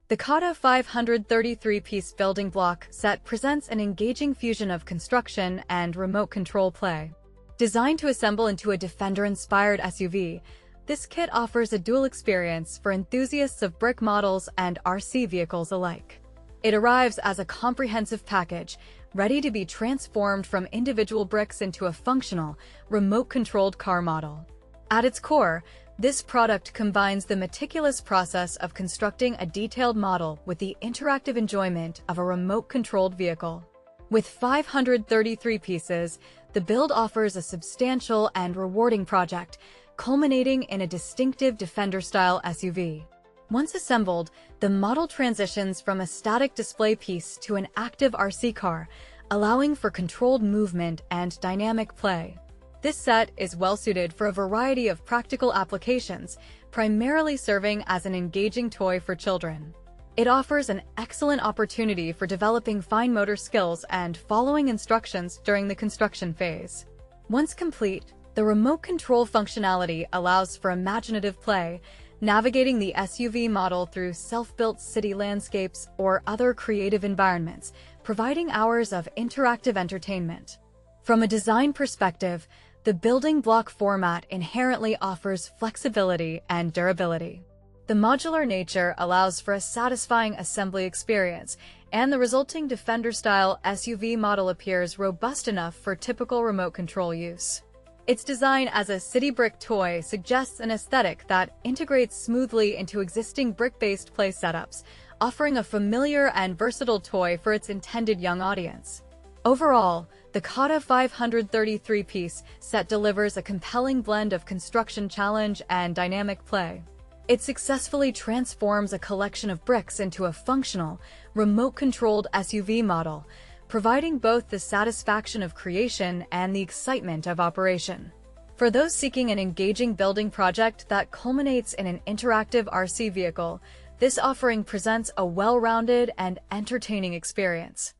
The Cada 533-piece building block set presents an engaging fusion of construction and remote control play. Designed to assemble into a Defender-inspired SUV, this kit offers a dual experience for enthusiasts of brick models and RC vehicles alike. It arrives as a comprehensive package, ready to be transformed from individual bricks into a functional, remote-controlled car model. At its core, this product combines the meticulous process of constructing a detailed model with the interactive enjoyment of a remote-controlled vehicle. With 533 pieces, the build offers a substantial and rewarding project, culminating in a distinctive Defender-style SUV. Once assembled, the model transitions from a static display piece to an active RC car, allowing for controlled movement and dynamic play. This set is well-suited for a variety of practical applications, primarily serving as an engaging toy for children. It offers an excellent opportunity for developing fine motor skills and following instructions during the construction phase. Once complete, the remote control functionality allows for imaginative play, navigating the SUV model through self-built city landscapes or other creative environments, providing hours of interactive entertainment. From a design perspective, the building block format inherently offers flexibility and durability. The modular nature allows for a satisfying assembly experience, and the resulting Defender-style SUV model appears robust enough for typical remote control use. Its design as a city brick toy suggests an aesthetic that integrates smoothly into existing brick-based play setups, offering a familiar and versatile toy for its intended young audience. Overall, the Cada 533-piece set delivers a compelling blend of construction challenge and dynamic play. It successfully transforms a collection of bricks into a functional, remote-controlled SUV model, providing both the satisfaction of creation and the excitement of operation. For those seeking an engaging building project that culminates in an interactive RC vehicle, this offering presents a well-rounded and entertaining experience.